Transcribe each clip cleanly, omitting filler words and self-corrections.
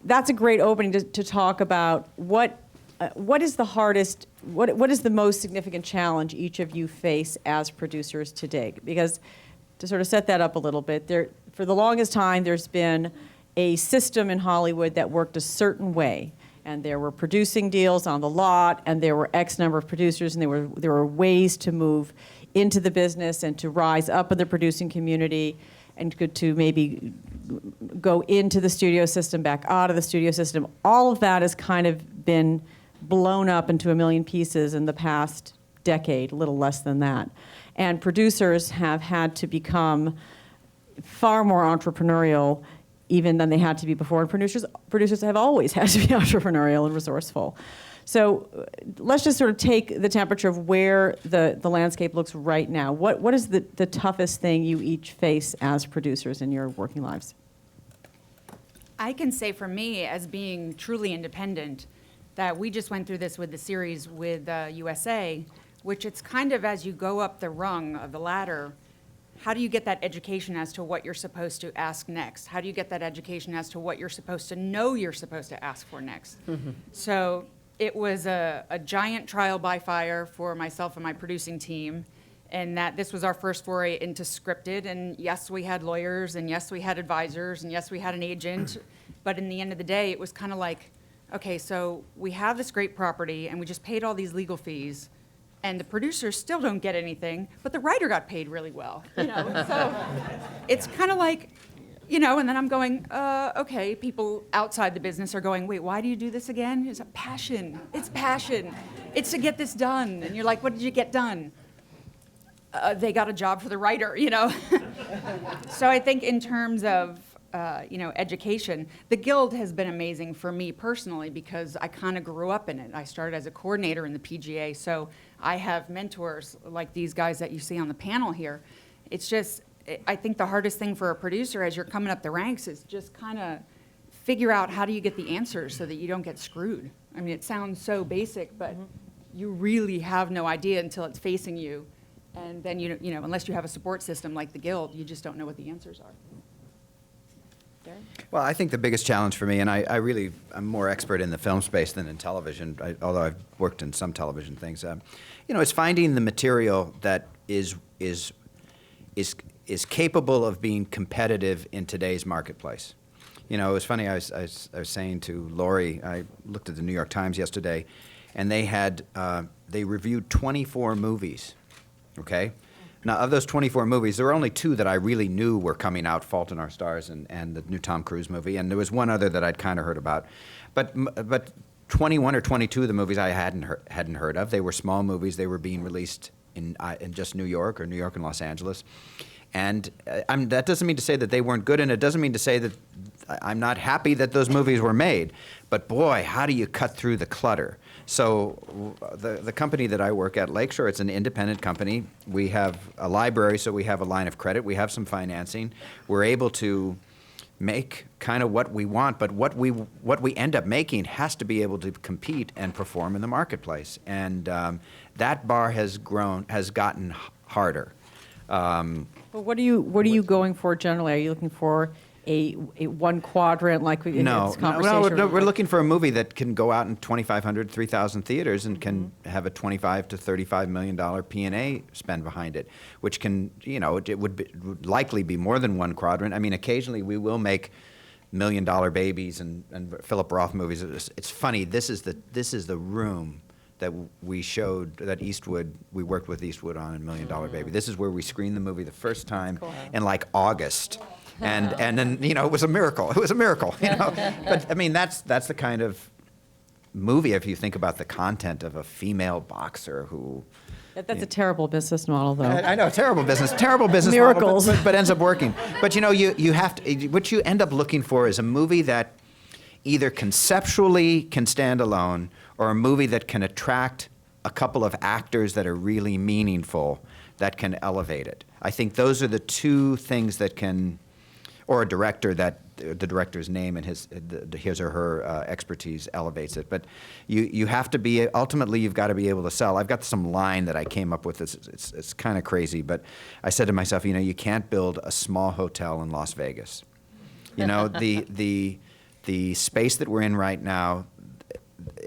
that's a great opening to talk about what is the hardest, what is the most significant challenge each of you face as producers today? Because to sort of set that up a little bit, for the longest time, there's been a system in Hollywood that worked a certain way. And there were producing deals on the lot, and there were X number of producers, and there were ways to move into the business and to rise up in the producing community and to maybe go into the studio system, back out of the studio system. All of that has kind of been blown up into a million pieces in the past decade, a little less than that. And producers have had to become far more entrepreneurial even than they had to be before. And producers have always had to be entrepreneurial and resourceful. So let's just sort of take the temperature of where the landscape looks right now. What is the toughest thing you each face as producers in your working lives? I can say for me, as being truly independent, that we just went through this with the series with USA, which it's kind of as you go up the rung of the ladder, how do you get that education as to what you're supposed to ask next? How do you get that education as to what you're supposed to know you're supposed to ask for next? Mm-hmm. So it was a giant trial by fire for myself and my producing team, and that this was our first foray into scripted. And yes, we had lawyers, and yes, we had advisors, and yes, we had an agent. But in the end of the day, it was kind of like, okay, so we have this great property, and we just paid all these legal fees, and the producers still don't get anything, but the writer got paid really well, you know? So it's kind of like, you know, and then I'm going, okay, people outside the business are going, wait, why do you do this again? It's a passion. It's passion. It's to get this done. And you're like, what did you get done? They got a job for the writer, you know? So I think in terms of, you know, education, the Guild has been amazing for me personally because I kind of grew up in it. I started as a coordinator in the PGA, so I have mentors like these guys that you see on the panel here. It's just, I think the hardest thing for a producer as you're coming up the ranks is just kind of figure out how do you get the answers so that you don't get screwed. I mean, it sounds so basic, but you really have no idea until it's facing you. And then, you know, unless you have a support system like the Guild, you just don't know what the answers are. Well, I think the biggest challenge for me, and I'm more expert in the film space than in television, although I've worked in some television things, you know, is finding the material that is capable of being competitive in today's marketplace. You know, it was funny, I was saying to Lori, I looked at the New York Times yesterday, and they reviewed 24 movies, okay? Now, of those 24 movies, there were only 2 that I really knew were coming out, Fault in Our Stars and the new Tom Cruise movie, and there was one other that I'd kind of heard about. But 21 or 22 of the movies I hadn't heard of. They were small movies. They were being released in just New York and Los Angeles. And that doesn't mean to say that they weren't good, and it doesn't mean to say that I'm not happy that those movies were made. But boy, how do you cut through the clutter? So the company that I work at, Lakeshore, it's an independent company. We have a library, so we have a line of credit. We have some financing. We're able to make kind of what we want, but what we end up making has to be able to compete and perform in the marketplace. And that bar has gotten harder. Well, what are you going for generally? Are you looking for a one quadrant like in this conversation? No, we're looking for a movie that can go out in 2,500, 3,000 theaters and can have a $25 to $35 million P&A spend behind it, which can, you know, it would likely be more than one quadrant. I mean, occasionally we will make $1 Million Babies and Philip Roth movies. It's funny. This is the room that we showed that we worked with Eastwood on in $1 Million Baby. This is where we screened the movie the first time in like August. And then, you know, it was a miracle. It was a miracle, you know. But I mean, that's the kind of movie, if you think about the content of a female boxer who. That's a terrible business model, though. I know, terrible business Miracles. model, but ends up working. But you know, you have to. What you end up looking for is a movie that either conceptually can stand alone, or a movie that can attract a couple of actors that are really meaningful, that can elevate it. I think those are the 2 things that can. Or a director that the director's name and his or her expertise elevates it. But you have to be, ultimately you've got to be able to sell. I've got some line that I came up with. It's kind of crazy, but I said to myself, you know, you can't build a small hotel in Las Vegas. You know, the the space that we're in right now,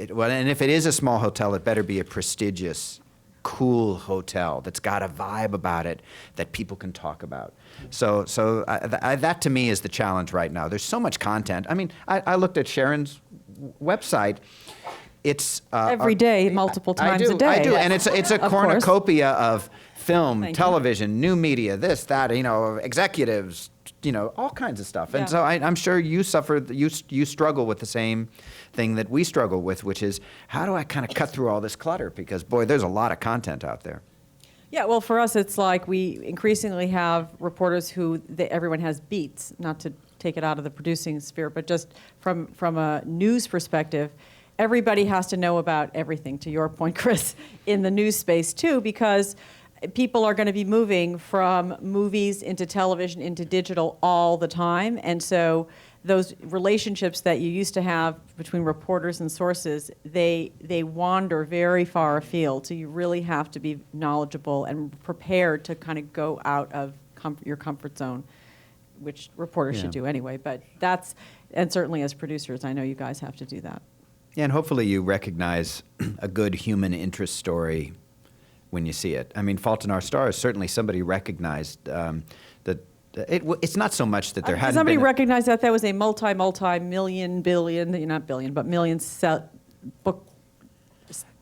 well, and if it is a small hotel, it better be a prestigious, cool hotel that's got a vibe about it that people can talk about. So that to me is the challenge right now. There's so much content. I mean, I looked at Sharon's website. It's Every day, multiple times a day. I do, and it's a Of cornucopia of film, Thank you. television, new media, this, that, executives, all kinds of stuff. And Yeah. so I'm sure you struggle with the same thing that we struggle with, which is how do I kind of cut through all this clutter? Because boy, there's a lot of content out there. Yeah, well, for us, it's like we increasingly have reporters who everyone has beats, not to take it out of the producing sphere, but just from a news perspective, everybody has to know about everything, to your point, Chris, in the news space too, because people are going to be moving from movies into television into digital all the time. And so those relationships that you used to have between reporters and sources, they wander very far afield. So you really have to be knowledgeable and prepared to kind of go out of your comfort zone, which reporters should do anyway. But and certainly as producers, I know you guys have to do that. Yeah, and hopefully you recognize a good human interest story when you see it. I mean, Fault in Our Stars, certainly somebody recognized that it's not so much that there hadn't Somebody been recognized that was a multi-million, billion, not billion, but million book.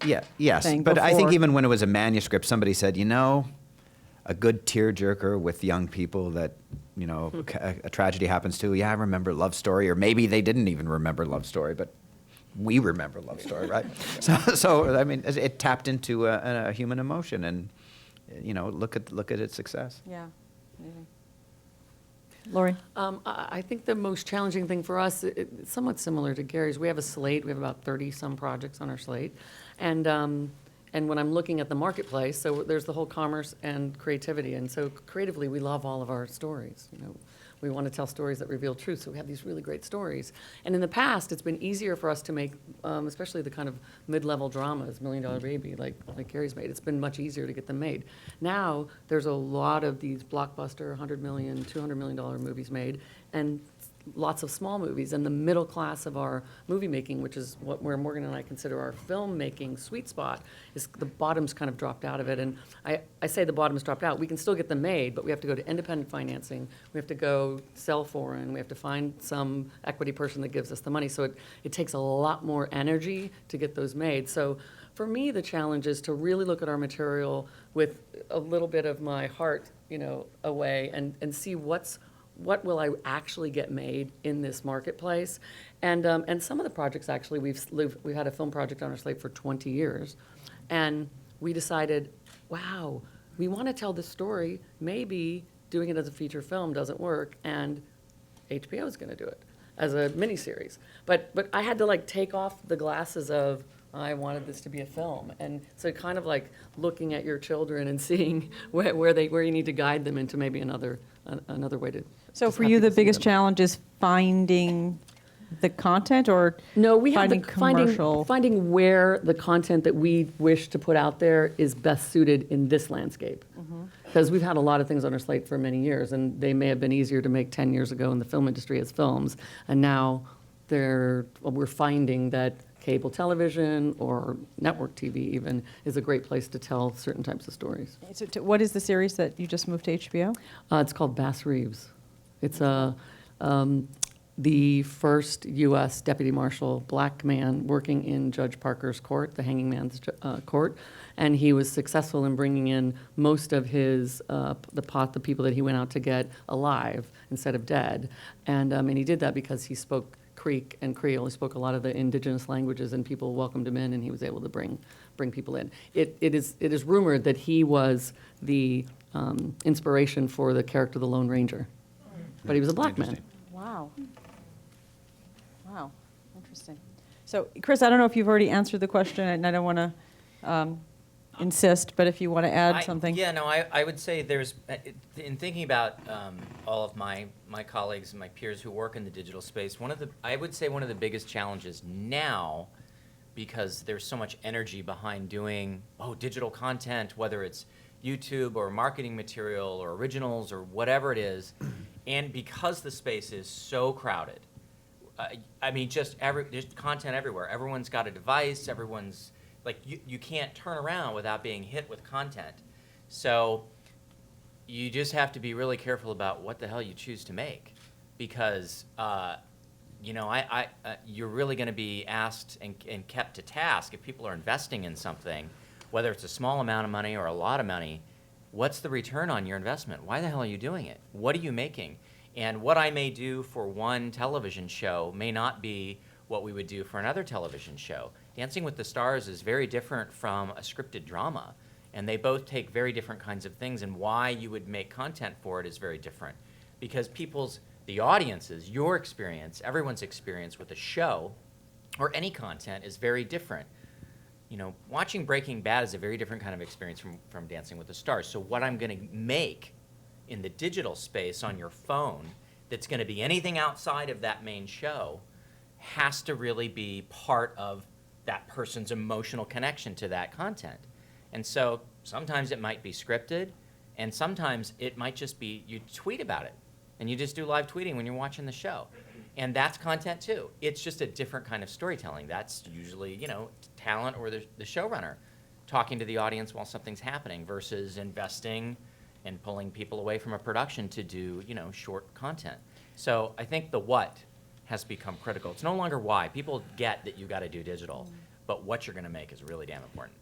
Yes, thing but I think before. even when it was a manuscript, somebody said, a good tearjerker with young people that, a tragedy happens to. Yeah, I remember Love Story, or maybe they didn't even remember Love Story, but we remember Love Story, right? So I mean, it tapped into a human emotion, and look at its success. Yeah. Amazing. Lori? I think the most challenging thing for us, it's somewhat similar to Gary's. We have a slate. We have about 30-some projects on our slate. And when I'm looking at the marketplace, so there's the whole commerce and creativity. And so creatively, we love all of our stories. We want to tell stories that reveal truth, so we have these really great stories. And in the past, it's been easier for us to make, especially the kind of mid-level dramas, Million Dollar Baby, like Gary's made. It's been much easier to get them made. Now, there's a lot of these blockbuster, $100 million, $200 million movies made, and lots of small movies. And the middle class of our movie making, which is where Morgan and I consider our filmmaking sweet spot, is the bottom's kind of dropped out of it. And I say the bottom's dropped out. We can still get them made, but we have to go to independent financing. We have to go sell foreign. We have to find some equity person that gives us the money. So it takes a lot more energy to get those made. So for me, the challenge is to really look at our material with a little bit of my heart, away and see what will I actually get made in this marketplace? And some of the projects, actually, we've had a film project on our slate for 20 years. And we decided, wow, we want to tell this story. Maybe doing it as a feature film doesn't work, and HBO is going to do it as a miniseries. But I had to take off the glasses of, I wanted this to be a film. And so kind of looking at your children and seeing where you need to guide them into maybe another way to. So just for have you, the people see biggest them. challenge is finding the content, or No, we have finding commercial? finding where the content that we wish to put out there is best suited in this landscape. Because we've had a lot of things on our slate for many years, and they may have been easier to make 10 years ago in the film industry as films, and now we're finding that cable television or network TV even is a great place to tell certain types of stories. So what is the series that you just moved to HBO? It's called Bass Reeves. It's the first U.S. deputy marshal black man working in Judge Parker's court, the hanging man's court, and he was successful in bringing in most of his the people that he went out to get alive instead of dead, and he did that because he spoke Creek and Creole. He spoke a lot of the indigenous languages, and people welcomed him in, and he was able to bring people in. It is rumored that he was the inspiration for the character, the Lone Ranger, but he was a black man. Wow. Wow, interesting. So, Chris, I don't know if you've already answered the question, and I don't want to insist, but if you want to add something. Yeah, no, I would say there's, in thinking about all of my colleagues and my peers who work in the digital space, I would say one of the biggest challenges now, because there's so much energy behind doing digital content, whether it's YouTube or marketing material or originals or whatever it is, and because the space is so crowded, I mean, there's content everywhere. Everyone's got a device. Everyone's like, you can't turn around without being hit with content. So you just have to be really careful about what the hell you choose to make, because you're really going to be asked and kept to task if people are investing in something, whether it's a small amount of money or a lot of money. What's the return on your investment? Why the hell are you doing it? What are you making? And what I may do for one television show may not be what we would do for another television show. Dancing with the Stars is very different from a scripted drama, and they both take very different kinds of things, and why you would make content for it is very different. Because the audiences, your experience, everyone's experience with a show or any content is very different. Watching Breaking Bad is a very different kind of experience from Dancing with the Stars. So what I'm going to make in the digital space on your phone that's going to be anything outside of that main show has to really be part of that person's emotional connection to that content. And so sometimes it might be scripted, and sometimes it might just be you tweet about it, and you just do live tweeting when you're watching the show. And that's content too. It's just a different kind of storytelling. That's usually, talent or the showrunner talking to the audience while something's happening versus investing and pulling people away from a production to do, short content. So I think the what has become critical. It's no longer why. People get that you got to do digital, but what you're going to make is really damn important.